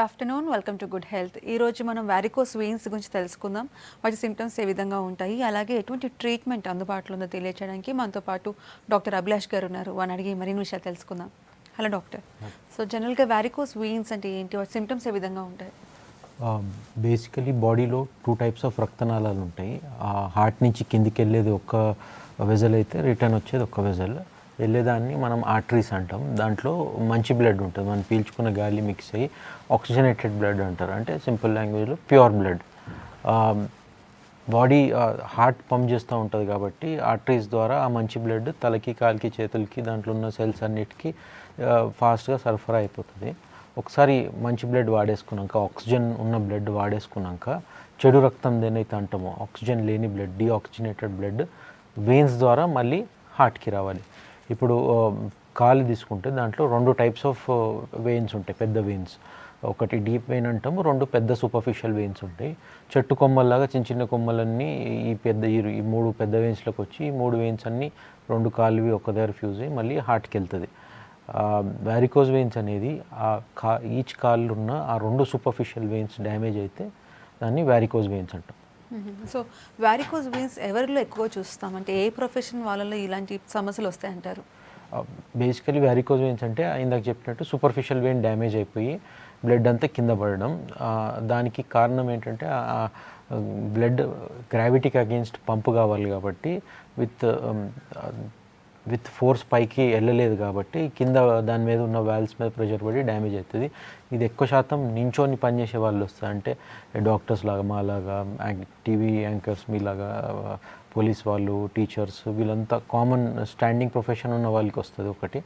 Afternoon, welcome to good health. ఈరోజు మనం varicose veins గురించి తెలుసుకుందాం. వాటి సిమ్టమ్స్ ఏ విధంగా ఉంటాయి, అలాగే ఎటువంటి ట్రీట్మెంట్ అందుబాటులో ఉందో తెలియచేయడానికి మనతో పాటు డాక్టర్ అభిలాష్ గారు ఉన్నారు. వారిని అడిగి మరిన్ని విషయాలు తెలుసుకుందాం. Hello doctor. సో జనరల్గా వారికోస్ వెయిన్స్ అంటే ఏంటి, వాటి సిమ్టమ్స్ ఏ విధంగా ఉంటాయి? బేసికలీ బాడీలో 2 టైప్స్ ఆఫ్ రక్తనాళాలు ఉంటాయి. హార్ట్ నుంచి కిందికి వెళ్ళేది ఒక వెజల్ అయితే రిటర్న్ వచ్చేది ఒక వెజల్. వెళ్ళేదాన్ని మనం ఆర్టరీస్ అంటాం. దాంట్లో మంచి బ్లడ్ ఉంటుంది, మనం పీల్చుకున్న గాలి మిక్స్ అయ్యి ఆక్సిజనేటెడ్ బ్లడ్ అంటారు. అంటే సింపుల్ లాంగ్వేజ్లో pure blood. Body heart pump చేస్తూ ఉంటుంది కాబట్టి ఆర్టరీస్ ద్వారా ఆ మంచి బ్లడ్ తలకి, కాలికి, చేతులకి, దాంట్లో ఉన్న సెల్స్ అన్నిటికీ ఫాస్ట్గా సరఫరా అయిపోతుంది. ఒకసారి మంచి బ్లడ్ వాడేసుకున్నాక, ఆక్సిజన్ ఉన్న బ్లడ్ వాడేసుకున్నాక, చెడు రక్తం దేనైతే అంటామో ఆక్సిజన్ లేని బ్లడ్, డీఆక్సిజనేటెడ్ బ్లడ్ వెయిన్స్ ద్వారా మళ్ళీ హార్ట్కి రావాలి. ఇప్పుడు కాలు తీసుకుంటే దాంట్లో 2 టైప్స్ ఆఫ్ వెయిన్స్ ఉంటాయి, పెద్ద వెయిన్స్. ఒకటి డీప్ వెయిన్ అంటాము, 2 పెద్ద సూపర్ఫిషియల్ వెయిన్స్ ఉంటాయి. చెట్టు కొమ్మల్లాగా చిన్న చిన్న కొమ్మలన్నీ ఈ 3 పెద్ద వెయిన్స్లోకి వచ్చి ఈ 3 వెయిన్స్ అన్నీ 2 కాలువి ఒక దగ్గర ఫ్యూజ్ అయ్యి మళ్ళీ హార్ట్కి వెళ్తుంది. వారికోస్ వెయిన్స్ అనేది ఈచ్ కాళ్ళు ఉన్న ఆ 2 సూపర్ఫిషియల్ వెయిన్స్ డ్యామేజ్ అయితే దాన్ని వారికోస్ వెయిన్స్ అంటాం. సో వారికోస్ వెయిన్స్ ఎవరిలో ఎక్కువ చూస్తాం, అంటే ఏ ప్రొఫెషన్ వాళ్ళలో ఇలాంటి సమస్యలు వస్తాయంటారు? బేసికలీ వారికోస్ వెయిన్స్ అంటే ఇందాక చెప్పినట్టు సూపర్ఫిషియల్ వెయిన్ డ్యామేజ్ అయిపోయి బ్లడ్ అంతా కింద పడడం. దానికి కారణం ఏంటంటే బ్లడ్ గ్రావిటీకి అగేన్స్ట్ పంప్ కావాలి కాబట్టి విత్ ఫోర్స్ పైకి వెళ్ళలేదు కాబట్టి కింద దాని మీద ఉన్న వాల్వ్స్ మీద ప్రెషర్ పడి డ్యామేజ్ అవుతుంది. ఇది ఎక్కువ శాతం నించోని పనిచేసే వాళ్ళు వస్తారు. అంటే డాక్టర్స్ లాగా, మాలాగా, టీవీ యాంకర్స్ మీలాగా, పోలీస్ వాళ్ళు, టీచర్స్, వీళ్ళంతా కామన్ స్టాండింగ్ ప్రొఫెషన్ ఉన్న వాళ్ళకి వస్తుంది ఒకటి.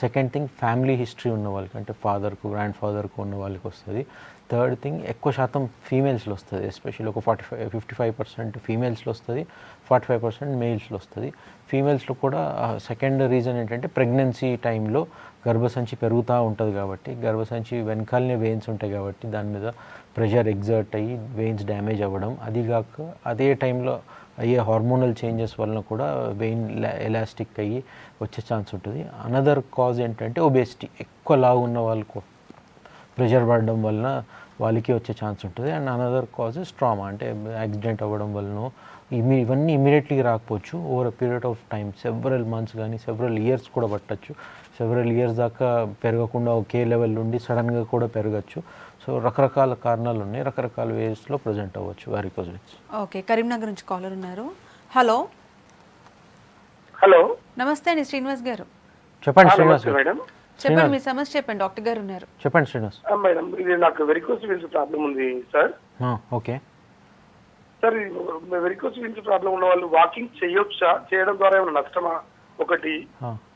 సెకండ్ థింగ్, ఫ్యామిలీ హిస్టరీ ఉన్న వాళ్ళకి, అంటే ఫాదర్కు, గ్రాండ్ ఫాదర్కు ఉన్న వాళ్ళకి వస్తుంది. థర్డ్ థింగ్, ఎక్కువ శాతం ఫీమేల్స్లో వస్తుంది. ఎస్పెషల్లీ ఒక 55% ఫీమేల్స్లో వస్తుంది, 45% మేల్స్లో వస్తుంది. ఫీమేల్స్లో కూడా సెకండ్ రీజన్ ఏంటంటే ప్రెగ్నెన్సీ టైంలో గర్భసంచి పెరుగుతూ ఉంటుంది కాబట్టి, గర్భసంచి వెనకాలనే వెయిన్స్ ఉంటాయి కాబట్టి దాని మీద ప్రెషర్ ఎగ్జర్ట్ అయ్యి వెయిన్స్ డ్యామేజ్ అవ్వడం. అదిగాక అదే టైంలో అయ్యే హార్మోనల్ చేంజెస్ వలన కూడా వెయిన్ ఎలాస్టిక్ అయ్యి వచ్చే ఛాన్స్ ఉంటుంది. అనదర్ కాజ్ ఏంటంటే ఒబేసిటీ, ఎక్కువ లావు ఉన్న వాళ్ళకు ప్రెషర్ పడడం వలన వాళ్ళకి వచ్చే ఛాన్స్ ఉంటుంది. అండ్ అనదర్ కాజ్ ట్రామా, అంటే యాక్సిడెంట్ అవ్వడం వలన. ఇవన్నీ ఇమీడియట్లీ రాకపోవచ్చు, over a period of time, several months కానీ సెవరల్ ఇయర్స్ కూడా పట్టచ్చు. సెవరల్ ఇయర్స్ దాకా పెరగకుండా ఒకే లెవెల్ నుండి సడన్గా కూడా పెరగచ్చు. సో రకరకాల కారణాలు ఉన్నాయి, రకరకాల వేస్లో ప్రజెంట్ అవ్వచ్చు వారికోస్ వెయిన్స్. ఓకే, కరీంనగర్ నుంచి కాలర్ ఉన్నారు. హలో. హలో, నమస్తే అండి, శ్రీనివాస్ గారు. చెప్పండి శ్రీనివాస్. మేడం చెప్పండి, మీ సమస్య చెప్పండి, డాక్టర్ గారు ఉన్నారు. చెప్పండి శ్రీనివాస్. మేడం, ఇది నాకు వెరికోస్ వెయిన్స్ ప్రాబ్లం ఉంది sir. Okay sir, varicose veins problem ఉన్న వాళ్ళు వాకింగ్ చేయొచ్చా? చేయడం ద్వారా ఏమైనా నష్టమా? ఒకటి.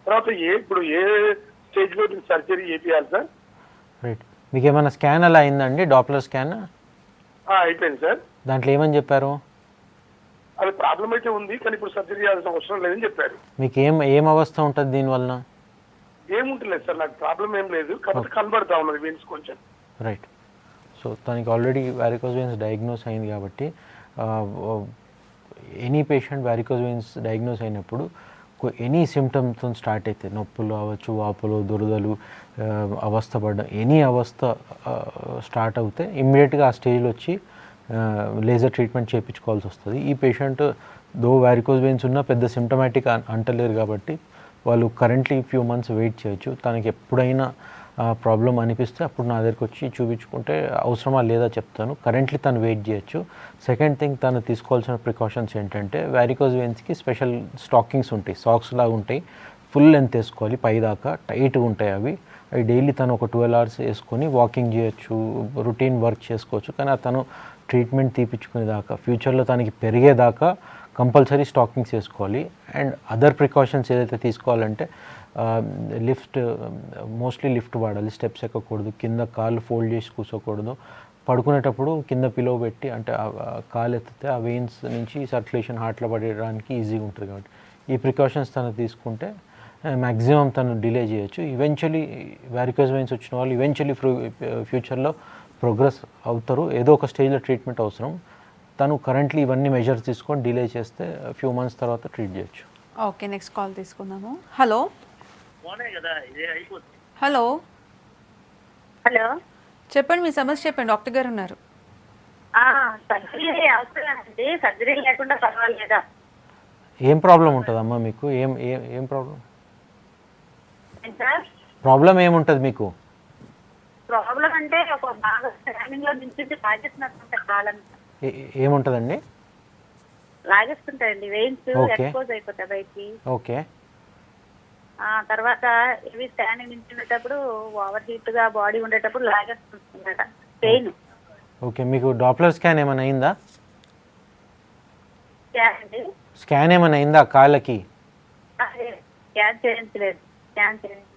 తర్వాత ఇప్పుడు ఏ స్టేజ్ లో సర్జరీ చేయాలి సార్? రైట్. మీకు ఏమైనా స్కాన్ అలా అయిందండి, డాప్లర్ స్కాన్? అయిపోయింది సార్. దాంట్లో ఏమని చెప్పారు? అది ప్రాబ్లం అయితే ఉంది, కానీ ఇప్పుడు సర్జరీ చేయాల్సిన అవసరం లేదని చెప్పారు. మీకు ఏం అవస్థ ఉంటుంది దీనివలన? ఏముంటలేదు సార్, నాకు ప్రాబ్లం ఏం లేదు, కాకపోతే కనబడతా ఉన్నది వెయిన్స్ కొంచెం. రైట్. సో తనకి ఆల్రెడీ వారికోస్ వెయిన్స్ డయాగ్నోస్ అయింది కాబట్టి any patient varicose veins diagnose అయినప్పుడు ఎనీ సిమ్టమ్స్తో స్టార్ట్ అవుతాయి, నొప్పులు అవ్వచ్చు, వాపులు, దురదలు, అవస్థ పడడం, ఎనీ అవస్థ స్టార్ట్ అవుతే ఇమ్మీడియట్గా ఆ స్టేజ్లో వచ్చి లేజర్ ట్రీట్మెంట్ చేయించుకోవాల్సి వస్తుంది. ఈ పేషెంట్ వారికోస్ వెయిన్స్ ఉన్న పెద్ద సిమ్టమాటిక్ అంటలేరు కాబట్టి వాళ్ళు కరెంట్లీ ఫ్యూ మంత్స్ వెయిట్ చేయొచ్చు. తనకి ఎప్పుడైనా ప్రాబ్లం అనిపిస్తే అప్పుడు నా దగ్గరికి వచ్చి చూపించుకుంటే అవసరమా లేదా చెప్తాను. కరెంట్లీ తను వెయిట్ చేయొచ్చు. సెకండ్ థింగ్, తను తీసుకోవాల్సిన ప్రికాషన్స్ ఏంటంటే వారికోస్ వెయిన్స్కి స్పెషల్ స్టాకింగ్స్ ఉంటాయి, సాక్స్ లాగా ఉంటాయి, ఫుల్ లెంత్ వేసుకోవాలి, పైదాకా టైట్గా ఉంటాయి అవి డైలీ తను ఒక 12 hours వేసుకొని వాకింగ్ చేయొచ్చు, రొటీన్ వర్క్ చేసుకోవచ్చు. కానీ తను ట్రీట్మెంట్ తీపించుకునేదాకా, ఫ్యూచర్లో తనకి పెరిగేదాకా కంపల్సరీ స్టాకింగ్స్ వేసుకోవాలి. అండ్ అదర్ ప్రికాషన్స్ ఏదైతే తీసుకోవాలంటే మోస్ట్లీ లిఫ్ట్ వాడాలి, స్టెప్స్ ఎక్కకూడదు, కింద కాళ్ళు ఫోల్డ్ చేసి కూర్చోకూడదు, పడుకునేటప్పుడు కింద పిలో పెట్టి, అంటే కాలు ఎత్తితే ఆ వెయిన్స్ నుంచి సర్క్యులేషన్ హార్ట్లో పడడానికి ఈజీగా ఉంటుంది కాబట్టి ఈ ప్రికాషన్స్ తను తీసుకుంటే మ్యాక్సిమం తను డిలే చేయొచ్చు. ఈవెన్చువలీ వారికోస్ వెయిన్స్ వచ్చిన వాళ్ళు ఈవెన్చువలీ ఫ్యూచర్లో ప్రోగ్రెస్ అవుతారు. ఏదో ఒక స్టేజ్లో ట్రీట్మెంట్ అవసరం. తను కరెంట్లీ ఇవన్నీ మెజర్స్ తీసుకొని డిలే చేస్తే ఫ్యూ మంత్స్ తర్వాత ట్రీట్ చేయొచ్చు. ఓకే, నెక్స్ట్ కాల్ తీసుకుందాము. హలో. హలో. హలో, చెప్పండి, మీ సమస్య చెప్పండి, డాక్టర్ గారు ఉన్నారు. సర్జరీ అవసరమేనండి. సర్జరీ లేకుండా పర్వాలేదా? ఏం ప్రాబ్లం ఉంటుందమ్మా మీకు? ఏం ఏం ఏం ప్రాబ్లం? ఏంటి సార్? ప్రాబ్లం ఏముంటుంది మీకు? ప్రాబ్లం అంటే ఒక బాగా స్టాండింగ్ లో నుంచి లాగేస్తున్నట్టుంటాయి కాలంతా. ఏముంటుందండి? లాగేస్తుంటాయండి వెయిన్స్ Okay. ఎక్స్పోజ్ అయిపోతాయి బయటికి. ఓకే. తర్వాత ఇవి స్టాండింగ్ నించునేటప్పుడు ఓవర్ హీట్ గా బాడీ ఉండేటప్పుడు లాగేస్తుంటుందట పెయిన్. ఓకే, మీకు డాప్లర్ స్కాన్ ఏమైనా అయిందా? అండి స్కాన్ ఏమైనా అయిందా కాళ్ళకి? స్కాన్ చేయించలేదు. స్కాన్ చేయించలేదు.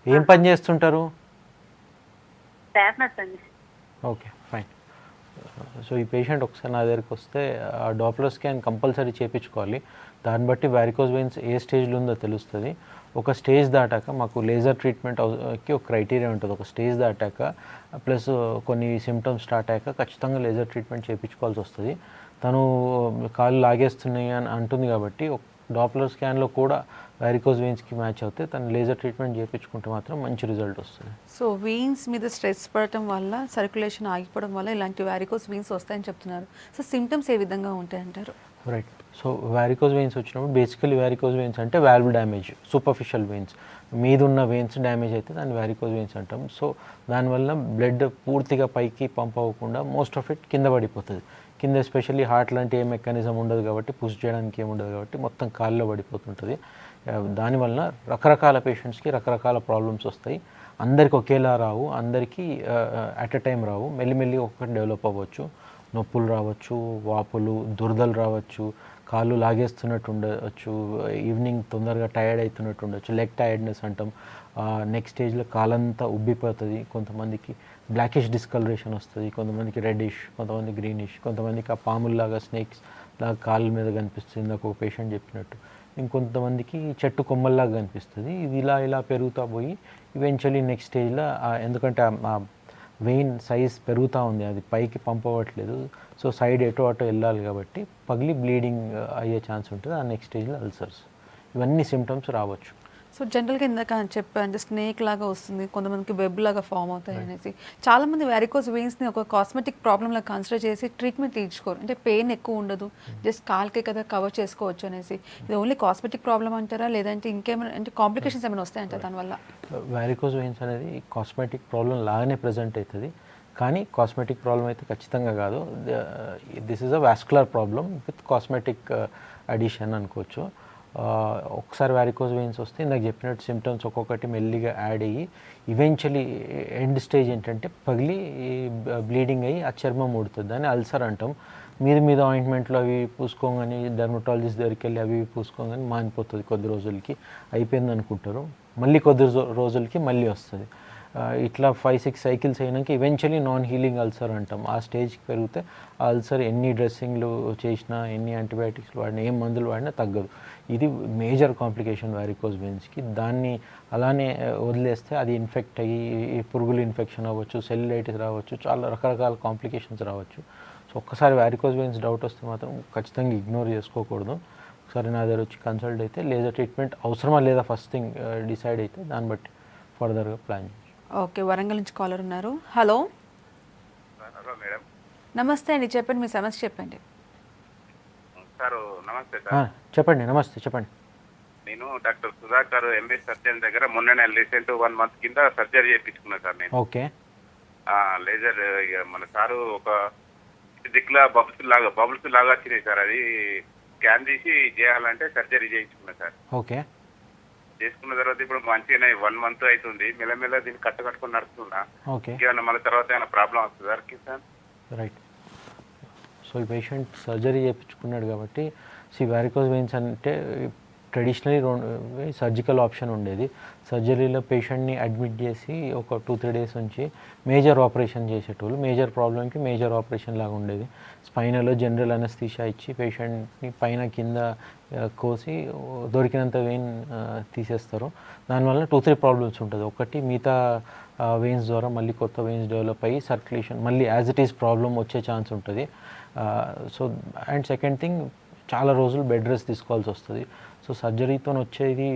ఏం పని చేస్తుంటారు? స్టాఫ్ నర్స్ అండి. Okay, fine. సో ఈ పేషెంట్ ఒకసారి నా దగ్గరికి వస్తే ఆ డాప్లర్ స్కాన్ కంపల్సరీ చేయించుకోవాలి. దాన్ని బట్టి వారికోజ్ వెయిన్స్ ఏ స్టేజ్లో ఉందో తెలుస్తుంది. ఒక స్టేజ్ దాటాక మాకు లేజర్ ట్రీట్మెంట్కి ఒక క్రైటీరియా ఉంటుంది. ఒక స్టేజ్ దాటాక ప్లస్ కొన్ని సిమ్టమ్స్ స్టార్ట్ అయ్యాక ఖచ్చితంగా లేజర్ ట్రీట్మెంట్ చేయించుకోవాల్సి వస్తుంది. తను కాళ్ళు లాగేస్తున్నాయి అని అంటుంది కాబట్టి డాప్లర్ స్కాన్లో కూడా వారికోజ్ వెయిన్స్కి మ్యాచ్ అవుతే తను లేజర్ ట్రీట్మెంట్ చేయించుకుంటే మాత్రం మంచి రిజల్ట్ వస్తుంది. సో వీన్స్ మీద స్ట్రెస్ పడటం వల్ల సర్క్యులేషన్ ఆగిపోవడం వల్ల ఇలాంటి వారికోస్ వీన్స్ వస్తాయని చెప్తున్నారు. సో సిమ్టమ్స్ ఏ విధంగా ఉంటాయి అంటారు? రైట్. సో వారికోజ్ వెయిన్స్ వచ్చినప్పుడు బేసికలీ వారికోజ్ వెయిన్స్ అంటే వాల్వ్ డ్యామేజ్, సూపర్ఫిషియల్ వెయిన్స్ మీద ఉన్న వెయిన్స్ డ్యామేజ్ అయితే దాన్ని వారికోజ్ వెయిన్స్ అంటాం. సో దానివల్ల బ్లడ్ పూర్తిగా పైకి పంప్ అవ్వకుండా మోస్ట్ ఆఫ్ ఇట్ కింద పడిపోతుంది. కింద ఎస్పెషల్లీ హార్ట్ లాంటి ఏ మెకానిజం ఉండదు కాబట్టి, పుష్ చేయడానికి ఏముండదు కాబట్టి మొత్తం కాల్లో పడిపోతుంటుంది. దానివల్ల రకరకాల పేషెంట్స్కి రకరకాల ప్రాబ్లమ్స్ వస్తాయి. అందరికి ఒకేలా రావు, అందరికీ అట్ ఎ టైం రావు, మెల్లిమెల్లి ఒక్కటి డెవలప్ అవ్వచ్చు. నొప్పులు రావచ్చు, వాపులు, దురదలు రావచ్చు, కాళ్ళు లాగేస్తున్నట్టు ఉండవచ్చు, ఈవినింగ్ తొందరగా టైర్డ్ అవుతున్నట్టు ఉండొచ్చు, లెగ్ టైర్డ్నెస్ అంటాం. నెక్స్ట్ స్టేజ్లో కాలంతా ఉబ్బిపోతుంది. కొంతమందికి బ్లాకిష్ డిస్కలరేషన్ వస్తుంది, కొంతమందికి రెడ్డిష్, కొంతమంది గ్రీనిష్, కొంతమందికి ఆ పాముల్లాగా స్నేక్స్ లాగా కాళ్ళ మీద కనిపిస్తుంది, ఇందాక ఒక పేషెంట్ చెప్పినట్టు. ఇంకొంతమందికి చెట్టు కొమ్మల్లాగా కనిపిస్తుంది. ఇది ఇలా ఇలా పెరుగుతూ పోయి ఈవెన్చువల్లీ నెక్స్ట్ స్టేజ్లో ఎందుకంటే ఆ వెయిన్ సైజ్ పెరుగుతూ ఉంది, అది పైకి పంప్ అవ్వట్లేదు. సో సైడ్ ఎటో అటో వెళ్ళాలి కాబట్టి పగిలి బ్లీడింగ్ అయ్యే ఛాన్స్ ఉంటుంది. ఆ నెక్స్ట్ స్టేజ్లో అల్సర్స్, ఇవన్నీ సిమ్టమ్స్ రావచ్చు. సో జనరల్గా ఇందాక చెప్పాను అంటే స్నేక్ లాగా వస్తుంది, కొంతమందికి వెబ్ లాగా ఫామ్ అవుతాయి అనేసి. చాలామంది వారికోస్ వెయిన్స్ని ఒక కాస్మెటిక్ ప్రాబ్లంలా కన్సిడర్ చేసి ట్రీట్మెంట్ తీర్చుకోరు. అంటే పెయిన్ ఎక్కువ ఉండదు, జస్ట్ కాల్కే కదా కవర్ చేసుకోవచ్చు అనేసి. ఇది ఓన్లీ కాస్మెటిక్ ప్రాబ్లం అంటారా, లేదంటే ఇంకేమైనా అంటే కాంప్లికేషన్స్ ఏమైనా వస్తాయంటారా దానివల్ల? వారికోస్ వెయిన్స్ అనేది కాస్మెటిక్ ప్రాబ్లం లాగానే ప్రజెంట్ అవుతుంది, కానీ కాస్మెటిక్ ప్రాబ్లం అయితే ఖచ్చితంగా కాదు. This is a vascular problem with cosmetic addition అనుకోవచ్చు. ఒకసారి వారికోజ్ వెయిన్స్ వస్తే ఇందాక చెప్పినట్టు సిమ్టమ్స్ ఒక్కొక్కటి మెల్లిగా యాడ్ అయ్యి ఈవెన్చువలీ ఎండ్ స్టేజ్ ఏంటంటే పగిలి బ్లీడింగ్ అయ్యి ఆ చర్మం ఊడుతుంది. దాన్ని అల్సర్ అంటాం. మీద ఆయింట్మెంట్లు అవి పూసుకోగానే డెర్మటాలజిస్ట్ దగ్గరికి వెళ్ళి అవి పూసుకోగానే మానిపోతుంది, కొద్ది రోజులకి అయిపోయింది అనుకుంటారు, మళ్ళీ కొద్ది రోజులకి మళ్ళీ వస్తుంది. ఇట్లా 5-6 సైకిల్స్ అయినాక ఈవెన్చువలీ నాన్ హీలింగ్ అల్సర్ అంటాం. ఆ స్టేజ్కి పెరిగితే ఆ అల్సర్ ఎన్ని డ్రెస్సింగ్లు చేసినా, ఎన్ని యాంటీబయాటిక్స్ వాడినా, ఏం మందులు వాడినా తగ్గదు. ఇది మేజర్ కాంప్లికేషన్ వారికోజ్ వెయిన్స్కి. దాన్ని అలానే వదిలేస్తే అది ఇన్ఫెక్ట్ అయ్యి పురుగులు ఇన్ఫెక్షన్ అవ్వచ్చు, సెల్యులైటిస్ రావచ్చు, చాలా రకరకాల కాంప్లికేషన్స్ రావచ్చు. సో ఒక్కసారి వారికోజ్ వెయిన్స్ డౌట్ వస్తే మాత్రం ఖచ్చితంగా ఇగ్నోర్ చేసుకోకూడదు. ఒకసారి నా దగ్గర వచ్చి కన్సల్ట్ అయితే లేజర్ ట్రీట్మెంట్ అవసరమా లేదా ఫస్ట్ థింగ్ డిసైడ్ అయితే దాన్ని బట్టి ఫర్దర్గా ప్లాన్ చేయాలి. ఓకే, వరంగల్ నుంచి కాలర్ ఉన్నారు. Hello madam. నమస్తే అండి, చెప్పండి, మీ సమస్య చెప్పండి. సార్ నమస్తే సార్. చెప్పండి. నమస్తే, చెప్పండి. నేను డాక్టర్ సుధాకర్ ఎంఎస్ సర్జన్ దగ్గర మొన్ననే రీసెంట్ 1 month కింద సర్జరీ చేయించుకున్నా సార్ నేను. ఓకే. లేజర్ మన సారు ఒక దిక్కులా బబుల్స్ లాగా వచ్చినాయి సార్. అది స్కాన్ తీసి చేయాలంటే సర్జరీ చేయించుకున్నా సార్. ఓకే. చేసుకున్న తర్వాత ఇప్పుడు మంచిగానే 1 month అవుతుంది. మెల్లమెల్ల దీన్ని కట్టుకొని నడుస్తున్నా. ఓకే. ఏమన్నా మళ్ళీ తర్వాత ఏమైనా ప్రాబ్లం వస్తుంది సార్? రైట్. సో ఈ పేషెంట్ సర్జరీ చేయించుకున్నాడు కాబట్టి వారికోజ్ వెయిన్స్ అంటే ట్రెడిషనలీ సర్జికల్ ఆప్షన్ ఉండేది. సర్జరీలో పేషెంట్ని అడ్మిట్ చేసి ఒక 2-3 days నుంచి మేజర్ ఆపరేషన్ చేసేటోళ్ళు. మేజర్ ప్రాబ్లంకి మేజర్ ఆపరేషన్ లాగా ఉండేది. స్పైనల్లో జనరల్ అనస్థీషియా ఇచ్చి పేషెంట్ని పైన కింద కోసి దొరికినంత వెయిన్ తీసేస్తారు. దానివల్ల 2-3 ప్రాబ్లమ్స్ ఉంటుంది. ఒకటి మిగతా వెయిన్స్ ద్వారా మళ్ళీ కొత్త వెయిన్స్ డెవలప్ అయ్యి సర్క్యులేషన్ మళ్ళీ యాజ్ ఇట్ ఈస్ ప్రాబ్లం వచ్చే ఛాన్స్ ఉంటుంది. సో అండ్ సెకండ్ థింగ్, చాలా రోజులు బెడ్ రెస్ట్ తీసుకోవాల్సి వస్తుంది. సో సర్జరీతో వచ్చేది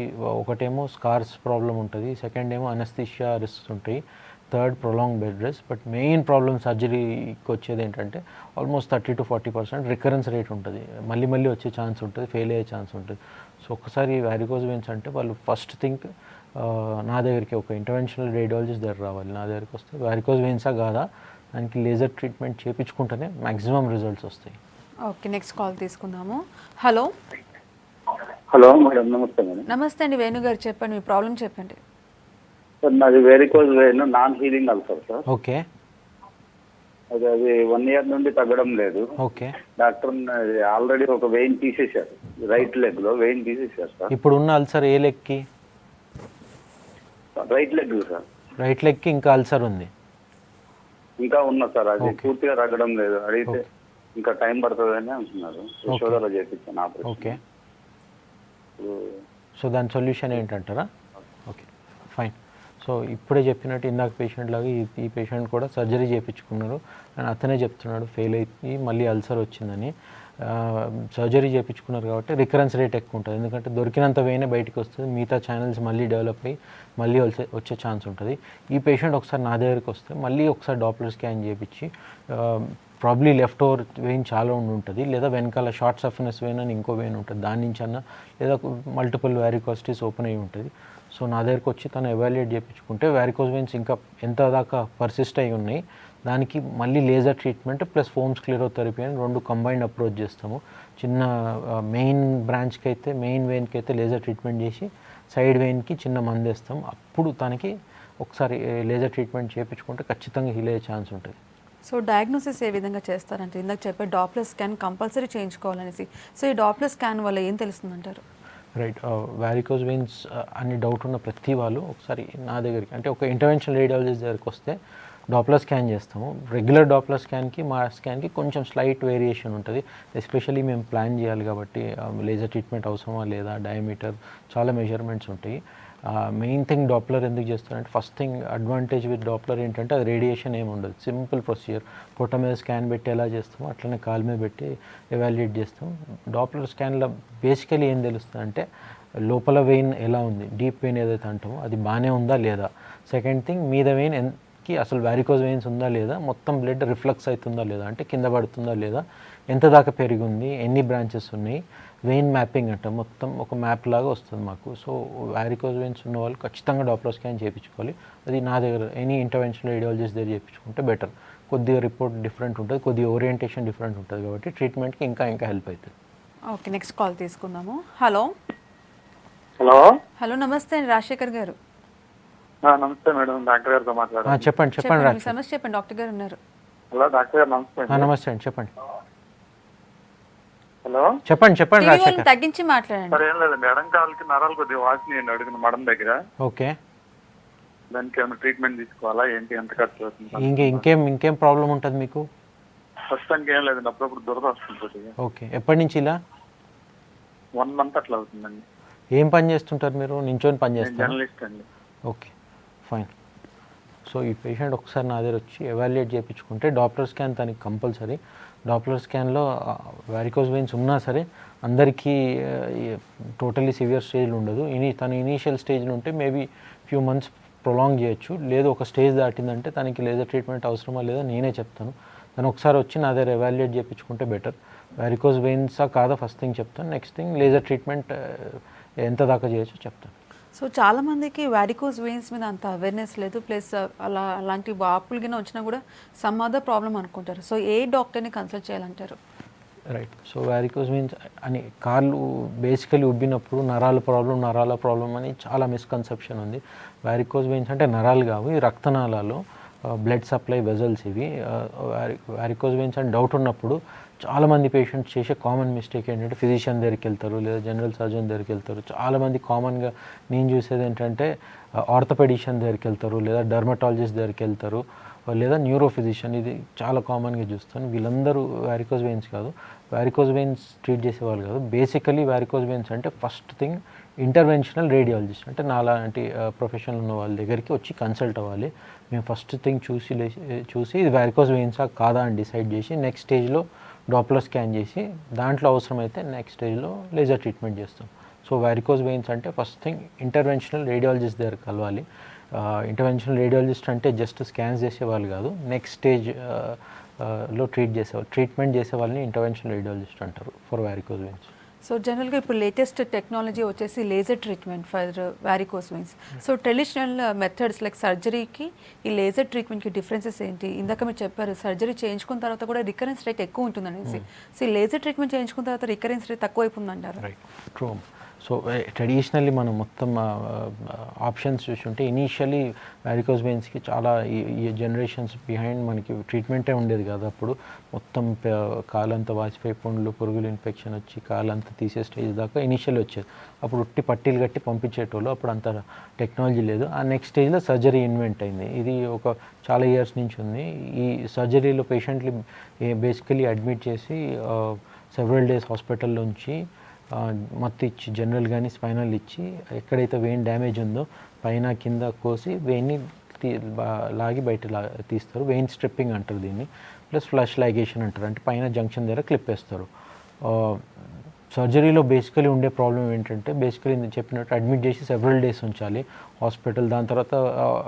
ఒకటేమో స్కార్స్ ప్రాబ్లం ఉంటుంది, సెకండ్ ఏమో అనస్థీషియా రిస్క్స్ ఉంటాయి, third prolong bed rest. But main problem సర్జరీకి వచ్చేది ఏంటంటే ఆల్మోస్ట్ 30 to 40% రికరెన్స్ రేట్ ఉంటుంది, మళ్ళీ మళ్ళీ వచ్చే ఛాన్స్ ఉంటుంది, ఫెయిల్ అయ్యే ఛాన్స్ ఉంటుంది. సో ఒకసారి వారికోజ్ వెయిన్స్ అంటే వాళ్ళు ఫస్ట్ థింక్ నా దగ్గరికి ఒక ఇంటర్వెన్షనల్ రేడియాలజిస్ట్ దగ్గర రావాలి. నా దగ్గరికి వస్తే వారికోజ్ వెయిన్సా కాదా, దానికి లేజర్ ట్రీట్మెంట్ చేయించుకుంటేనే మ్యాక్సిమం రిజల్ట్స్ వస్తాయి. ఓకే, నెక్స్ట్ కాల్ తీసుకుందాము. హలో హలో మేడం, నమస్తే మేడం. నమస్తే అండి, వేణు గారు చెప్పండి, మీ ప్రాబ్లం చెప్పండి. సార్ నాది varicose vein, non healing ulcer sir. Okay అది 1 year నుండి తగ్గడం లేదు. ఓకే, డాక్టర్ ఆల్రెడీ ఒక వెయిన్ తీసేశారు, రైట్ లెగ్ లో వెయిన్ తీసేశారు సార్. ఇప్పుడు ఉన్న అల్సర్ ఏ లెగ్కి? Right leg sir. రైట్ లెగ్కి ఇంకా అల్సర్ ఉంది? ఇంకా ఉన్నా సార్, అది పూర్తిగా తగ్గడం లేదు. అడిగితే ఇంకా టైం పడుతుందని అంటున్నారు. యశోదలో చేపించాను ఆపరేషన్. ఓకే, సో దాని సొల్యూషన్ ఏంటంటారా? Okay fine. సో ఇప్పుడే చెప్పినట్టు ఇందాక పేషెంట్ లాగా ఈ పేషెంట్ కూడా సర్జరీ చేయించుకున్నారు అని అతనే చెప్తున్నాడు, ఫెయిల్ అయ్యి మళ్ళీ అల్సర్ వచ్చిందని. సర్జరీ చేయించుకున్నారు కాబట్టి రికరెన్స్ రేట్ ఎక్కువ ఉంటుంది, ఎందుకంటే దొరికినంత వెయినే బయటకు వస్తుంది, మిగతా ఛానల్స్ మళ్ళీ డెవలప్ అయ్యి మళ్ళీ వచ్చే ఛాన్స్ ఉంటుంది. ఈ పేషెంట్ ఒకసారి నా దగ్గరికి వస్తే మళ్ళీ ఒకసారి డాప్లర్ స్కాన్ చేయించి ప్రాబ్లీ లెఫ్ట్ ఓవర్ వెయిన్ చాలా ఉంటుంది, లేదా వెనకాల షార్ట్ సఫినెస్ వెయిన్ అని ఇంకో వెయిన్ ఉంటుంది, దాని నుంచి అన్న లేదా మల్టిపుల్ వారికోసిటీస్ ఓపెన్ అయ్యి ఉంటుంది. సో నా దగ్గరికి వచ్చి తను ఎవాల్యుయేట్ చేయించుకుంటే వారికోజ్ వెయిన్స్ ఇంకా ఎంత దాకా పర్సిస్ట్ అయి ఉన్నాయి, దానికి మళ్ళీ laser treatment plus foam sclerotherapy అని 2 కంబైన్డ్ అప్రోచ్ చేస్తాము. చిన్న మెయిన్ బ్రాంచ్కి అయితే, మెయిన్ వెయిన్కి అయితే లేజర్ ట్రీట్మెంట్ చేసి సైడ్ వెయిన్కి చిన్న మందు వేస్తాం. అప్పుడు తనకి ఒకసారి లేజర్ ట్రీట్మెంట్ చేయించుకుంటే ఖచ్చితంగా హీల్ అయ్యే ఛాన్స్ ఉంటుంది. సో డయాగ్నోసిస్ ఏ విధంగా చేస్తారంటే ఇందాక చెప్పే డాప్లర్ స్కాన్ కంపల్సరీ చేయించుకోవాలనేసి, సో ఈ డాప్లర్ స్కాన్ వల్ల ఏం తెలుస్తుందంటారు? రైట్, వారికోజ్ వెయిన్స్ అని డౌట్ ఉన్న ప్రతి వాళ్ళు ఒకసారి నా దగ్గరికి, అంటే ఒక ఇంటర్వెన్షనల్ రేడియాలజిస్ట్ దగ్గరికి వస్తే డాప్లర్ స్కాన్ చేస్తాము. రెగ్యులర్ డాప్లర్ స్కాన్కి మా స్కాన్కి కొంచెం స్లైట్ వేరియేషన్ ఉంటుంది, ఎస్పెషల్లీ మేము ప్లాన్ చేయాలి కాబట్టి లేజర్ ట్రీట్మెంట్ అవసరమా లేదా, డయామీటర్, చాలా మెజర్మెంట్స్ ఉంటాయి. మెయిన్ థింగ్ డాప్లర్ ఎందుకు చేస్తారంటే, first thing advantage with Doppler ఏంటంటే అది రేడియేషన్ ఏమి ఉండదు, సింపుల్ ప్రొసీజర్. పొట్ట మీద స్కాన్ పెట్టి ఎలా చేస్తామో అట్లనే కాలు మీద పెట్టి ఎవాల్యుయేట్ చేస్తాం. డాప్లర్ స్కాన్లో బేసికలీ ఏం తెలుస్తుంది అంటే లోపల వెయిన్ ఎలా ఉంది, డీప్ వెయిన్ ఏదైతే అంటామో అది బాగానే ఉందా లేదా. సెకండ్ థింగ్ మీద వెయిన్కి అసలు వారికోజ్ వెయిన్స్ ఉందా లేదా, మొత్తం బ్లడ్ రిఫ్లక్స్ అవుతుందా లేదా, అంటే కింద పడుతుందా లేదా, ఎంత దాకా పెరిగింది, ఎన్ని బ్రాంచెస్ ఉన్నాయి, వెయిన్ మ్యాపింగ్ అంట, మొత్తం ఒక మ్యాప్ లాగా వస్తుంది మాకు. సో వారికోజ్ వెయిన్స్ ఉన్న వాళ్ళు ఖచ్చితంగా డాప్లర్ స్కాన్ చేయించుకోవాలి. అది నా దగ్గర ఎనీ ఇంటర్వెన్షనల్ రేడియాలజిస్ట్ దగ్గర చేయించుకుంటే బెటర్. కొద్దిగా రిపోర్ట్ డిఫరెంట్ ఉంటుంది, కొద్దిగా ఓరియంటేషన్ డిఫరెంట్ ఉంటుంది కాబట్టి ట్రీట్మెంట్కి ఇంకా హెల్ప్ అవుతుంది. ఓకే, నెక్స్ట్ కాల్ తీసుకుందాము. హలో హలో హలో నమస్తే అండి, రాజశేఖర్ గారు. నమస్తే మేడం, డాక్టర్ గారితో మాట్లాడారు. చెప్పండి చెప్పండి, మీ సమస్య చెప్పండి, డాక్టర్ గారు ఉన్నారు. హలో డాక్టర్ గారు, నమస్తే. నమస్తే అండి, చెప్పండి. హలో చెప్పండి టీవీ రాజశేఖర్. వాళ్ళని తగ్గించి మాట్లాడండి. సార్, ఏం లేదండి, ఎడం కాలుకి నరాలు కొద్దిగా వాసినాయండి అడుగున మడం దగ్గర. ఓకే, దానికి ఏమైనా ట్రీట్మెంట్ తీసుకోవాలా ఏంటి, ఎంత ఖర్చు అవుతుంది? ఇంకేం ప్రాబ్లం ఉంటుంది మీకు? ప్రస్తుతానికి ఏం లేదండి, అప్పుడప్పుడు దురద వస్తుంది. ఓకే, ఎప్పటి నుంచి ఇలా? 1 month అట్లా అవుతుందండి. ఏం పని చేస్తుంటారు మీరు? నించొని పని చేస్తారు? జర్నలిస్ట్ అండి. Okay fine. సో ఈ పేషెంట్ ఒకసారి నా దగ్గర వచ్చి ఎవాల్యుయేట్ చేయించుకుంటే డాప్లర్ స్కాన్ తనకి కంపల్సరీ. డాప్లర్ స్కాన్లో వారికోజ్ వెయిన్స్ ఉన్నా సరే అందరికీ టోటలీ సివియర్ స్టేజ్లో ఉండదు. తను ఇనీషియల్ స్టేజ్లో ఉంటే మేబీ ఫ్యూ మంత్స్ ప్రొలాంగ్ చేయొచ్చు, లేదు ఒక స్టేజ్ దాటిందంటే తనకి లేజర్ ట్రీట్మెంట్ అవసరమా లేదా నేనే చెప్తాను. తను ఒకసారి వచ్చి నా దగ్గర ఎవాల్యుయేట్ చేయించుకుంటే బెటర్. వారికోజ్ వెయిన్సా కాదా ఫస్ట్ థింగ్ చెప్తాను, నెక్స్ట్ థింగ్ లేజర్ ట్రీట్మెంట్ ఎంత దాకా చేయొచ్చో చెప్తాను. సో చాలామందికి వారికోజ్ వెయిన్స్ మీద అంత అవేర్నెస్ లేదు, ప్లస్ అలాంటి వాపులు గిన వచ్చినా కూడా సమ్ అదర్ ప్రాబ్లం అనుకుంటారు. సో ఏ డాక్టర్ని కన్సల్ట్ చేయాలంటారు? రైట్, సో వారికోజ్ వెయిన్స్ అని కాళ్ళు బేసికలీ ఉబ్బినప్పుడు నరాల ప్రాబ్లం అని చాలా మిస్కన్సెప్షన్ ఉంది. వారికోజ్ వెయిన్స్ అంటే నరాలు కావు, ఈ రక్తనాళాలు, బ్లడ్ సప్లై వెజల్స్ ఇవి. వారికోజ్ వెయిన్స్ అని డౌట్ ఉన్నప్పుడు చాలామంది పేషెంట్స్ చేసే కామన్ మిస్టేక్ ఏంటంటే ఫిజిషియన్ దగ్గరికి వెళ్తారు లేదా జనరల్ సర్జన్ దగ్గరికి వెళ్తారు. చాలామంది కామన్గా నేను చూసేది ఏంటంటే ఆర్థోపెడిషియన్ దగ్గరికి వెళ్తారు లేదా డర్మటాలజిస్ట్ దగ్గరికి వెళ్తారు లేదా న్యూరో ఫిజిషియన్, ఇది చాలా కామన్గా చూస్తాను. వీళ్ళందరూ వారికోజ్ వెయిన్స్ కాదు, వారికోజ్ వెయిన్స్ ట్రీట్ చేసేవాళ్ళు కాదు. బేసికలీ వారికోజ్ వెయిన్స్ అంటే ఫస్ట్ థింగ్ ఇంటర్వెన్షనల్ రేడియాలజిస్ట్, అంటే నాలాంటి ప్రొఫెషనల్ ఉన్న వాళ్ళ దగ్గరికి వచ్చి కన్సల్ట్ అవ్వాలి. మేము ఫస్ట్ థింగ్ చూసి ఇది వారికోజ్ వెయిన్సా కాదా అని డిసైడ్ చేసి నెక్స్ట్ స్టేజ్లో డాప్లర్ స్కాన్ చేసి దాంట్లో అవసరమైతే నెక్స్ట్ స్టేజ్లో లేజర్ ట్రీట్మెంట్ చేస్తాం. సో వారికోజ్ వెయిన్స్ అంటే ఫస్ట్ థింగ్ ఇంటర్వెన్షనల్ రేడియాలజిస్ట్ దగ్గర కలవాలి. ఇంటర్వెన్షనల్ రేడియాలజిస్ట్ అంటే జస్ట్ స్కాన్స్ చేసేవాళ్ళు కాదు, నెక్స్ట్ స్టేజ్ లో ట్రీట్మెంట్ చేసే వాళ్ళని ఇంటర్వెన్షనల్ రేడియాలజిస్ట్ అంటారు ఫర్ వారికోస్ వెయిన్స్. సో జనరల్గా ఇప్పుడు లేటెస్ట్ టెక్నాలజీ వచ్చేసి laser treatment for varicose veins. So traditional methods like సర్జరీకి ఈ లేజర్ ట్రీట్మెంట్కి డిఫరెన్సెస్ ఏంటి? ఇందాక మీరు చెప్పారు సర్జరీ చేయించుకున్న తర్వాత కూడా రికరెన్స్ రేట్ ఎక్కువ ఉంటుంది అనేసి. సో ఈ లేజర్ ట్రీట్మెంట్ చేయించుకున్న తర్వాత రికరెన్స్ రేట్ తక్కువ అయిపోతుందంటారు. Right, true. సో ట్రెడిషనల్లీ మనం మొత్తం ఆప్షన్స్ చూసుంటే ఇనీషియలీ వారికోస్ వెయిన్స్కి చాలా ఈ జనరేషన్స్ బిహైండ్ మనకి ట్రీట్మెంటే ఉండేది కాదు. అప్పుడు మొత్తం కాలంతా వాచిపోయి పుండ్లు పురుగులు ఇన్ఫెక్షన్ వచ్చి కాలంతా తీసే స్టేజ్ దాకా ఇనీషియల్ వచ్చేది. అప్పుడు ఉట్టి పట్టీలు కట్టి పంపించేటోళ్ళు, అప్పుడు అంత టెక్నాలజీ లేదు. ఆ నెక్స్ట్ స్టేజ్లో సర్జరీ ఇన్వెంట్ అయింది. ఇది ఒక చాలా ఇయర్స్ నుంచి ఉంది. ఈ సర్జరీలో పేషెంట్ని బేసికలీ అడ్మిట్ చేసి సెవరల్ డేస్ హాస్పిటల్లోంచి మత్తు ఇచ్చి జనరల్ కానీ స్పైనల్ ఇచ్చి ఎక్కడైతే వెయిన్ డ్యామేజ్ ఉందో పైన కింద కోసి వెయిన్ని లాగి బయట తీస్తారు. వెయిన్ స్ట్రిప్పింగ్ అంటారు దీన్ని, ప్లస్ ఫ్లష్ లైగేషన్ అంటారు. అంటే పైన జంక్షన్ దగ్గర క్లిప్ వేస్తారు. సర్జరీలో బేసికలీ ఉండే ప్రాబ్లం ఏంటంటే బేసికలీ నేను చెప్పినట్టు అడ్మిట్ చేసి సెవరల్ డేస్ ఉంచాలి హాస్పిటల్. దాని తర్వాత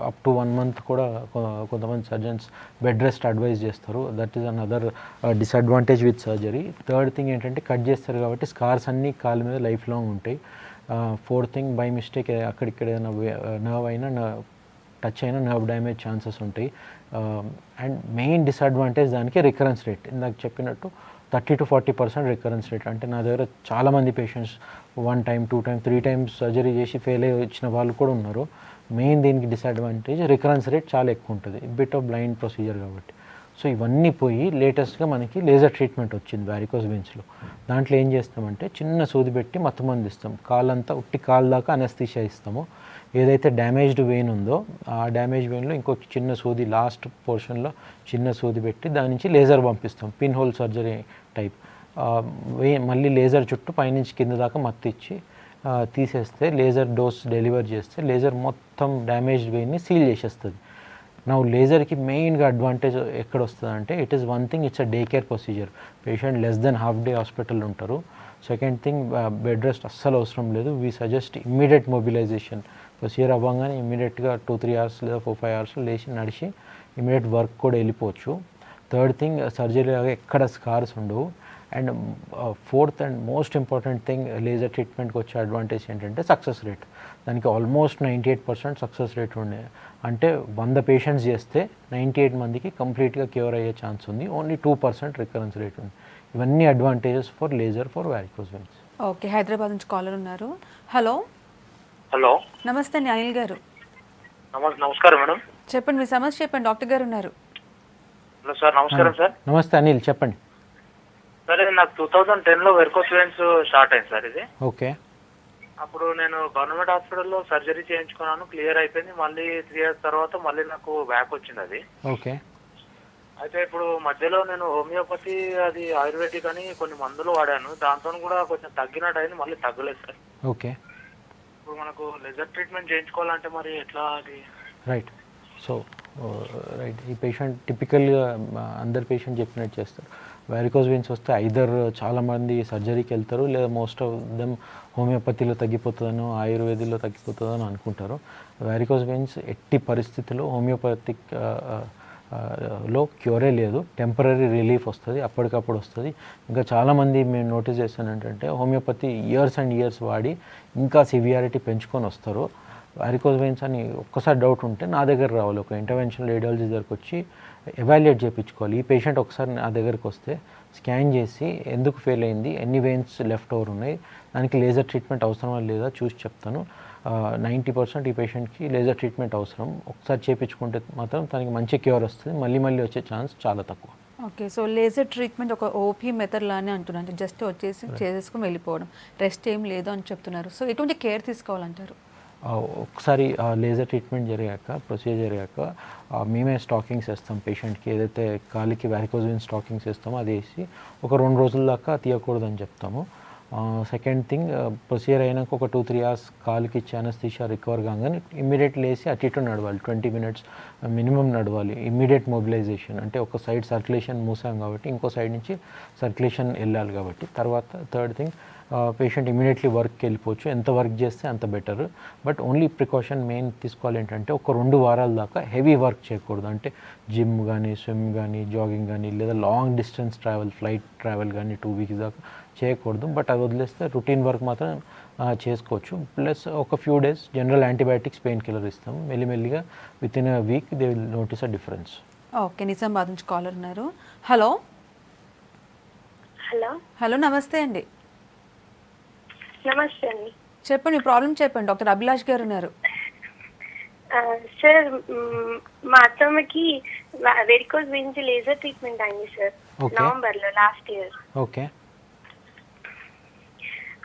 అప్ టు 1 month కూడా కొంతమంది సర్జన్స్ బెడ్ రెస్ట్ అడ్వైజ్ చేస్తారు. That is another disadvantage with surgery. Third thing ఏంటంటే కట్ చేస్తారు కాబట్టి స్కార్స్ అన్నీ కాలు మీద లైఫ్ లాంగ్ ఉంటాయి. ఫోర్త్ థింగ్ బై మిస్టేక్ అక్కడిక్కడ ఏదైనా నర్వ్ అయినా టచ్ అయినా నర్వ్ డ్యామేజ్ ఛాన్సెస్ ఉంటాయి. అండ్ మెయిన్ డిసడ్వాంటేజ్ దానికి రికరెన్స్ రేట్. ఇందాక చెప్పినట్టు 30 to 40% రికరెన్స్ రేట్. అంటే నా దగ్గర చాలామంది patients 1 time 2 times 3 times surgery చేసి ఫెయిల్ అయ్యి వచ్చిన వాళ్ళు కూడా ఉన్నారు. మెయిన్ దీనికి డిసడ్వాంటేజ్ రికరెన్స్ రేట్ చాలా ఎక్కువ ఉంటుంది, బిట్ ఆఫ్ బ్లైండ్ ప్రొసీజర్ కాబట్టి. సో ఇవన్నీ పోయి లేటెస్ట్గా మనకి లేజర్ ట్రీట్మెంట్ వచ్చింది వారికోస్ వెయిన్స్లో. దాంట్లో ఏం చేస్తామంటే చిన్న సూది పెట్టి మత్తుమంది ఇస్తాం, కాలంతా ఉట్టి కాలు దాకా అనస్థీషియా ఇస్తాము. ఏదైతే డ్యామేజ్డ్ వెయిన్ ఉందో ఆ డ్యామేజ్ వెయిన్లో ఇంకొక చిన్న సూది లాస్ట్ పోర్షన్లో చిన్న సూది పెట్టి దాని నుంచి లేజర్ పంపిస్తాం, పిన్ హోల్ సర్జరీ టైప్. మళ్ళీ లేజర్ చుట్టూ పైనుంచి కింద దాకా మత్తు ఇచ్చి తీసేస్తే లేజర్ డోస్ డెలివర్ చేస్తే లేజర్ మొత్తం డ్యామేజ్డ్ వెయిన్ని సీల్ చేసేస్తుంది. నా లేజర్కి మెయిన్గా అడ్వాంటేజ్ ఎక్కడ వస్తుంది అంటే it is one thing, it's a day care procedure. Patient less than half day hospital ఉంటారు. సెకండ్ థింగ్, బెడ్ రెస్ట్ అస్సలు అవసరం లేదు. We suggest immediate mobilisation. Procedure అవ్వగానే ఇమ్మీడియట్గా 2-3 hours లేదా 4-5 hours లేచి నడిచి ఇమ్మీడియట్ వర్క్ కూడా వెళ్ళిపోవచ్చు. థర్డ్ థింగ్, సర్జరీ లాగా ఎక్కడ స్కార్స్ ఉండవు. And fourth and most important thing laser ట్రీట్మెంట్కి వచ్చే అడ్వాంటేజ్ ఏంటంటే సక్సెస్ రేట్. దానికి ఆల్మోస్ట్ 98% సక్సెస్ రేట్ ఉండే. అంటే 100 patients చేస్తే 98 మందికి కంప్లీట్గా క్యూర్ అయ్యే ఛాన్స్ ఉంది. ఓన్లీ 2% రికరెన్స్ రేట్ ఉంది. ఇవన్నీ advantages for laser for varicose veins. Okay, Hyderabad నుంచి కాలర్ ఉన్నారు. హలో హలో, నమస్తే అండి, అనిల్ గారు. నమస్కారం మేడం. చెప్పండి, మీ సమస్య చెప్పండి, డాక్టర్ గారు ఉన్నారు. హలో సార్, నమస్కారం సార్. నమస్తే అనిల్, చెప్పండి. సరే, నాకు 2010లో వెరికోస్ వెయిన్స్ స్టార్ట్ అయింది సార్. ఇది ఓకే. అప్పుడు నేను గవర్నమెంట్ హాస్పిటల్లో సర్జరీ చేయించుకున్నాను, క్లియర్ అయిపోయింది. మళ్ళీ 3 years తర్వాత మళ్ళీ నాకు బ్యాక్ వచ్చింది అది. ఓకే. అయితే ఇప్పుడు మధ్యలో నేను హోమియోపతి అది ఆయుర్వేదిక్ అని కొన్ని మందులు వాడాను, దాంతో కూడా కొంచెం తగ్గినట్టు అయింది, మళ్ళీ తగ్గలేదు సార్. ఓకే. ఇప్పుడు మనకు లేజర్ ట్రీట్మెంట్ చేయించుకోవాలంటే మరి ఎట్లా అది? రైట్. సో రైట్, ఈ పేషెంట్ టిపికల్గా అందరు పేషెంట్ చెప్పినట్టు చేస్తారు. వారికోస్ వెయిన్స్ వస్తే ఐదర్ చాలామంది సర్జరీకి వెళ్తారు, లేదా మోస్ట్ ఆఫ్ దెమ్ హోమియోపతిలో తగ్గిపోతుందనో ఆయుర్వేదిలో తగ్గిపోతుందని అనుకుంటారు. వారికోస్ వెయిన్స్ ఎట్టి పరిస్థితుల్లో హోమియోపతిక్ లో క్యూరే లేదు, టెంపరీ రిలీఫ్ వస్తుంది, అప్పటికప్పుడు వస్తుంది. ఇంకా చాలామంది మేము నోటీస్ చేస్తాను ఏంటంటే హోమియోపతి ఇయర్స్ అండ్ ఇయర్స్ వాడి ఇంకా సివియారిటీ పెంచుకొని వస్తారు. వారికోస్ వెయిన్స్ అని ఒక్కసారి డౌట్ ఉంటే నా దగ్గర రావాలి, ఒక ఇంటర్వెన్షనల్ రేడియాలజీ దగ్గరకు వచ్చి ఎవాల్యుయేట్ చేయించుకోవాలి. ఈ పేషెంట్ ఒకసారి నా దగ్గరకు వస్తే స్కాన్ చేసి ఎందుకు ఫెయిల్ అయింది, ఎన్ని వెయిన్స్ లెఫ్ట్ ఓవర్ ఉన్నాయి, దానికి లేజర్ ట్రీట్మెంట్ అవసరమా లేదా చూసి చెప్తాను. 90% ఈ పేషెంట్కి లేజర్ ట్రీట్మెంట్ అవసరం. ఒకసారి చేయించుకుంటే మాత్రం తనకి మంచి క్యూర్ వస్తుంది, మళ్ళీ మళ్ళీ వచ్చే ఛాన్స్ చాలా తక్కువ. ఓకే, సో లేజర్ ట్రీట్మెంట్ ఒక ఓపీ మెథడ్ లానే అంటున్నారు, అంటే జస్ట్ వచ్చేసి చేసేసుకుని వెళ్ళిపోవడం, రెస్ట్ ఏం లేదు అని చెప్తున్నారు. సో ఎటువంటి కేర్ తీసుకోవాలంటారు? ఒకసారి లేజర్ ట్రీట్మెంట్ జరిగాక, ప్రొసీజర్ జరిగాక మేమే స్టాకింగ్స్ వేస్తాం పేషెంట్కి. ఏదైతే కాలికి వారికోస్ వెయిన్స్ స్టాకింగ్స్ వేస్తామో అది వేసి ఒక 2 రోజుల దాకా తీయకూడదని చెప్తాము. సెకండ్ థింగ్, ప్రొసీజర్ అయినాక ఒక 2-3 hours కాలుకి ఇచ్చి అనస్థీషియా రికవర్ కాగానే ఇమ్మీడియట్ లేసి అటు ఇటు నడవాలి, 20 minutes మినిమం నడవాలి. ఇమ్మీడియట్ మొబిలైజేషన్ అంటే ఒక సైడ్ సర్క్యులేషన్ మూసాం కాబట్టి ఇంకో సైడ్ నుంచి సర్క్యులేషన్ వెళ్ళాలి కాబట్టి. తర్వాత థర్డ్ థింగ్, పేషెంట్ ఇమీడియట్లీ వర్క్కి వెళ్ళిపోవచ్చు. ఎంత వర్క్ చేస్తే అంత better. But only precaution main తీసుకోవాలి ఏంటంటే ఒక 2 వారాల దాకా హెవీ వర్క్ చేయకూడదు. అంటే జిమ్ కానీ, స్విమ్ కానీ, జాగింగ్ కానీ, లేదా long distance travel, flight travel కానీ 2 వీక్స్ దాకా చేయకూడదు. బట్ అది వదిలేస్తే రొటీన్ వర్క్ మాత్రం చేసుకోవచ్చు. ప్లస్ ఒక few days general antibiotics, pain killer ఇస్తాము. మెల్లిమెల్లిగా with in a week they will notice a difference. Okay, Nizamabad నుంచి కాలర్ ఉన్నారు. హలో హలో హలో, నమస్తే అండి. నమస్తే అండి. చెప్పండి, మీ ప్రాబ్లం చెప్పండి. డాక్టర్ అభిలాష్ గారు ఉన్నారు. సార్ మా అత్తమ్మకి వెరికోస్ వెయిన్స్ లేజర్ ట్రీట్మెంట్ అయింది సార్, Okay. నవంబర్ లో లాస్ట్ ఇయర్. ఓకే,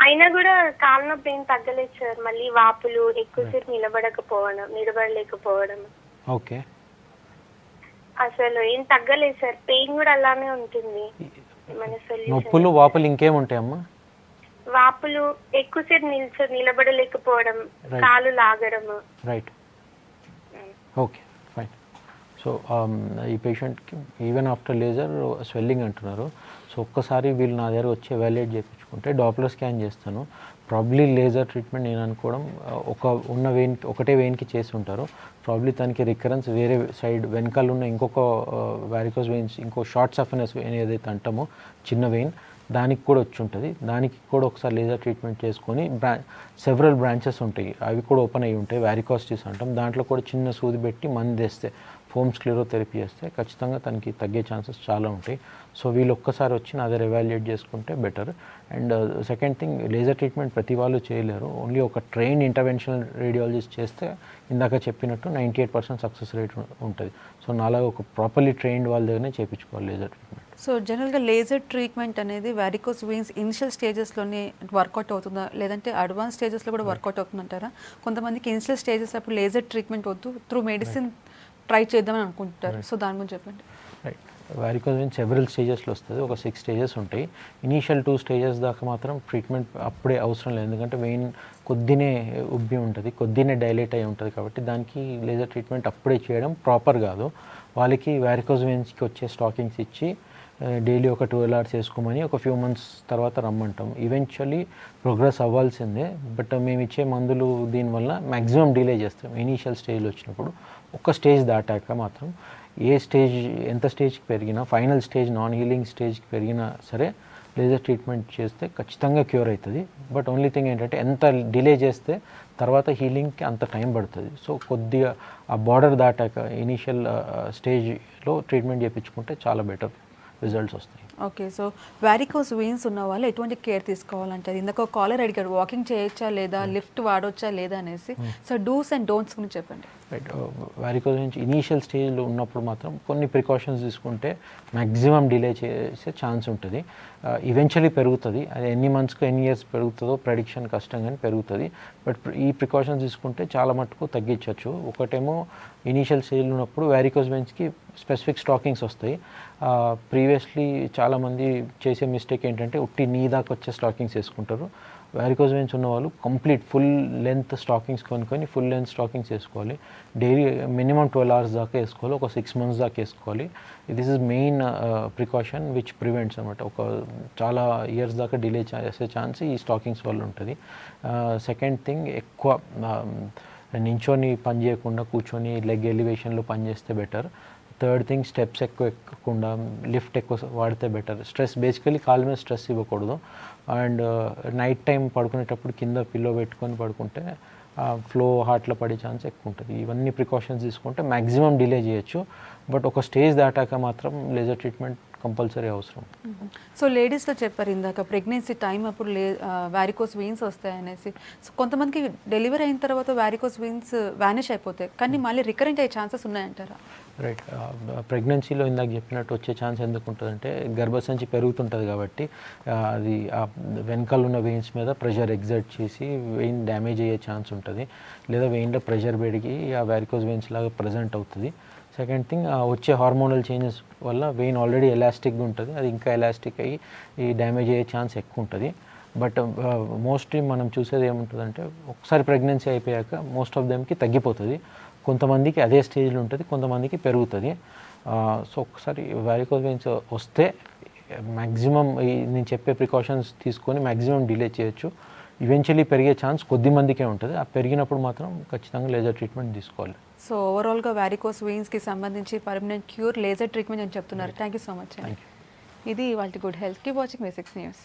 అయినా కూడా కాళ్ళ నొప్పి ఏం తగ్గలేదు సార్. మళ్ళీ వాపులు, ఎక్కువసేపు నిలబడలేకపోవడం, ఓకే. అసలు ఏం తగ్గలేదు సార్. పెయిన్ కూడా అలానే ఉంటుంది. మన solution? నొప్పులు, వాపులు ఇంకేముంటాయమ్మా? వాపులు, ఎక్కువసేపు నిలబడలేకపోవడం, Right. కాలు లాగడం. Right, okay, fine. సో ఈ పేషెంట్కి ఈవెన్ ఆఫ్టర్ లేజర్ స్వెల్లింగ్ అంటున్నారు. సో ఒక్కసారి వీళ్ళు నా దగ్గర వచ్చి ఎవాల్యుయేట్ చేయించుకుంటే డాప్లర్ స్కాన్ చేస్తాను. ప్రాబ్లీ లేజర్ ట్రీట్మెంట్ నేను అనుకోవడం ఉన్న వెయిన్కి, ఒకటే వెయిన్కి చేసి ఉంటారు. ప్రాబ్లీ తనకి రికరెన్స్ వేరే సైడ్ వెనకాల ఉన్న ఇంకొక వారికోస్ వెయిన్స్, ఇంకో షార్ట్ సఫనెస్ వెయిన్ ఏదైతే అంటామో చిన్న వెయిన్, దానికి కూడా వచ్చి ఉంటుంది. దానికి కూడా ఒకసారి లేజర్ ట్రీట్మెంట్ చేసుకొని సెవరల్ బ్రాంచెస్ ఉంటాయి, అవి కూడా ఓపెన్ అయ్యి ఉంటాయి, వారికోస్టిస్ అంటాం. దాంట్లో కూడా చిన్న సూది పెట్టి మందు వేస్తే, ఫోమ్ స్క్లెరోథెరపీ చేస్తే ఖచ్చితంగా తనకి తగ్గే ఛాన్సెస్ చాలా ఉంటాయి. సో వీళ్ళు ఒక్కసారి వచ్చి నా దగ్గర ఎవాల్యుయేట్ చేసుకుంటే better. And second thing, laser treatment ప్రతి వాళ్ళు చేయలేరు. ఓన్లీ ఒక ట్రైన్ ఇంటర్వెన్షనల్ రేడియాలజిస్ట్ చేస్తే ఇందాక చెప్పినట్టు 98% సక్సెస్ రేట్ ఉంటుంది. సో నాలాగా ఒక ప్రాపర్లీ ట్రైన్డ్ వాళ్ళ దగ్గరనే చేయించుకోవాలి లేజర్ ట్రీట్మెంట్. సో జనరల్గా లేజర్ ట్రీట్మెంట్ అనేది వారికోస్ వెయిన్స్ ఇనిషియల్ స్టేజెస్లోనే వర్కౌట్ అవుతుందా, లేదంటే అడ్వాన్స్ స్టేజెస్లో కూడా వర్కౌట్ అవుతుందంటారా? కొంతమందికి ఇనిషియల్ స్టేజెస్ అప్పుడు లేజర్ ట్రీట్మెంట్ వద్దు, త్రూ మెడిసిన్ ట్రై చేద్దామని అనుకుంటారు. సో దాని గురించి చెప్పండి. రైట్, వారికోస్ వెయిన్ సెవరల్ స్టేజెస్లో వస్తుంది. ఒక 6 స్టేజెస్ ఉంటాయి. ఇనీషియల్ 2 స్టేజెస్ దాకా మాత్రం ట్రీట్మెంట్ అప్పుడే అవసరం లేదు. ఎందుకంటే వెయిన్ కొద్దినే ఉబ్బి ఉంటుంది, కొద్దినే డైలేట్ అయి ఉంటుంది. కాబట్టి దానికి లేజర్ ట్రీట్మెంట్ అప్పుడే చేయడం ప్రాపర్ కాదు. వాళ్ళకి వారికోస్ వెయిన్స్కి వచ్చే స్టాకింగ్స్ ఇచ్చి డైలీ ఒక 12 hours వేసుకోమని ఒక ఫ్యూ మంత్స్ తర్వాత రమ్మంటాం. ఈవెన్చువల్లీ ప్రోగ్రెస్ అవ్వాల్సిందే. బట్ మేము ఇచ్చే మందులు దీనివల్ల మ్యాక్సిమం డిలే చేస్తాం. ఇనీషియల్ స్టేజ్లో వచ్చినప్పుడు ఒక స్టేజ్ దాటాక మాత్రం ఏ స్టేజ్, ఎంత స్టేజ్కి పెరిగినా, ఫైనల్ స్టేజ్ నాన్ హీలింగ్ స్టేజ్కి పెరిగినా సరే లేజర్ ట్రీట్మెంట్ చేస్తే ఖచ్చితంగా క్యూర్ అవుతుంది. బట్ ఓన్లీ థింగ్ ఏంటంటే ఎంత డిలే చేస్తే తర్వాత హీలింగ్కి అంత టైం పడుతుంది. సో కొద్దిగా ఆ బార్డర్ దాటాక ఇనీషియల్ స్టేజ్లో ట్రీట్మెంట్ చేయించుకుంటే చాలా బెటర్ రిజల్ట్స్ వస్తాయి. ఓకే, సో వారికోస్ వెయిన్స్ ఉన్న వాళ్ళు ఎటువంటి కేర్ తీసుకోవాలంటారు? ఇందాక కాలర్ అడిగాడు, వాకింగ్ చేయొచ్చా లేదా, లిఫ్ట్ వాడొచ్చా లేదా అనేసి. సో డూస్ అండ్ డోంట్స్ గురించి చెప్పండి. రైట్, వారికోస్ నుంచి ఇనీషియల్ స్టేజ్లో ఉన్నప్పుడు మాత్రం కొన్ని ప్రికాషన్స్ తీసుకుంటే మ్యాక్సిమం డిలే చేసే ఛాన్స్ ఉంటుంది. ఈవెన్చువలీ పెరుగుతుంది. అది ఎన్ని మంత్స్కి ఎన్ని ఇయర్స్ పెరుగుతుందో ప్రెడిక్షన్ కష్టం, కానీ పెరుగుతుంది. బట్ ఈ ప్రికాషన్స్ తీసుకుంటే చాలా మటుకు తగ్గించవచ్చు. ఒకటేమో ఇనీషియల్ స్టేజ్లో ఉన్నప్పుడు వారికోస్ వెయిన్స్కి స్పెసిఫిక్ స్టాకింగ్స్ వస్తాయి. ప్రీవియస్లీ చాలామంది చేసే మిస్టేక్ ఏంటంటే ఉట్టి నీ దాకా వచ్చే స్టాకింగ్స్ వేసుకుంటారు. వారికోస్ వెయిన్స్ ఉన్నవాళ్ళు కంప్లీట్ ఫుల్ లెంత్ స్టాకింగ్స్ కొనుక్కొని ఫుల్ లెంత్ స్టాకింగ్స్ వేసుకోవాలి. డైలీ మినిమం 12 hours దాకా వేసుకోవాలి, ఒక 6 months దాకా వేసుకోవాలి. This is main precaution which prevents అనమాట. ఒక చాలా ఇయర్స్ దాకా డిలే చేసే ఛాన్స్ ఈ స్టాకింగ్స్ వల్ల ఉంటుంది. సెకండ్ థింగ్, ఎక్కువ నించొని పని చేయకుండా కూర్చొని లెగ్ ఎలివేషన్లో పని చేస్తే బెటర్. థర్డ్ థింగ్, స్టెప్స్ ఎక్కువ ఎక్కకుండా లిఫ్ట్ ఎక్కువ వాడితే బెటర్. స్ట్రెస్, బేసికలీ కాళ్ళ మీద స్ట్రెస్ ఇవ్వకూడదు. అండ్ నైట్ టైం పడుకునేటప్పుడు కింద పిల్లో పెట్టుకొని పడుకుంటే ఫ్లో హార్ట్లో పడే ఛాన్స్ ఎక్కువ ఉంటుంది. ఇవన్నీ ప్రికాషన్స్ తీసుకుంటే మ్యాక్సిమం డిలే చేయొచ్చు. బట్ ఒక స్టేజ్ దాటాక మాత్రం లేజర్ ట్రీట్మెంట్ కంపల్సరీ అవసరం. సో లేడీస్లో చెప్పారు ఇందాక ప్రెగ్నెన్సీ టైం అప్పుడు వారికోస్ వెయిన్స్ వస్తాయనేసి. సో కొంతమందికి డెలివరీ అయిన తర్వాత వారికోస్ వెయిన్స్ వ్యానిష్ అయిపోతాయి, కానీ మళ్ళీ రికరెంట్ అయ్యే ఛాన్సెస్ ఉన్నాయంటారా? రైట్, ప్రెగ్నెన్సీలో ఇందాక చెప్పినట్టు వచ్చే ఛాన్స్ ఎందుకు ఉంటుందంటే గర్భసంచి పెరుగుతుంటుంది కాబట్టి అది ఆ వెనకాల ఉన్న వెయిన్స్ మీద ప్రెషర్ ఎగ్జర్ట్ చేసి వెయిన్ డ్యామేజ్ అయ్యే ఛాన్స్ ఉంటుంది. లేదా వెయిన్లో ప్రెషర్ పెరిగి ఆ వారికోస్ వెయిన్స్ లాగా ప్రజెంట్ అవుతుంది. సెకండ్ థింగ్, వచ్చే హార్మోనల్ చేంజెస్ వల్ల వెయిన్ ఆల్రెడీ ఎలాస్టిక్గా ఉంటుంది, అది ఇంకా ఎలాస్టిక్ అయ్యి ఈ డ్యామేజ్ అయ్యే ఛాన్స్ ఎక్కువ ఉంటుంది. బట్ మోస్ట్లీ మనం చూసేది ఏముంటుందంటే ఒకసారి ప్రెగ్నెన్సీ అయిపోయాక మోస్ట్ ఆఫ్ దెమ్కి తగ్గిపోతుంది. కొంతమందికి అదే స్టేజ్లో ఉంటుంది, కొంతమందికి పెరుగుతుంది. సో ఒకసారి వారికోస్ వెయిన్స్ వస్తే మ్యాక్సిమం నేను చెప్పే ప్రికాషన్స్ తీసుకొని మ్యాక్సిమం డిలే చేయొచ్చు. ఈవెన్చువల్లీ పెరిగే ఛాన్స్ కొద్ది మందికే ఉంటుంది. ఆ పెరిగినప్పుడు మాత్రం ఖచ్చితంగా లేజర్ ట్రీట్మెంట్ తీసుకోవాలి. సో ఓవరాల్గా వ్యారికోస్ వెయిన్స్కి సంబంధించి పర్మనెంట్ క్యూర్ లేజర్ ట్రీట్మెంట్ అని చెప్తున్నారు. థ్యాంక్ యూ సో మచ్ అండి. ఇది వాళ్ళ good health. Keep watching basics news.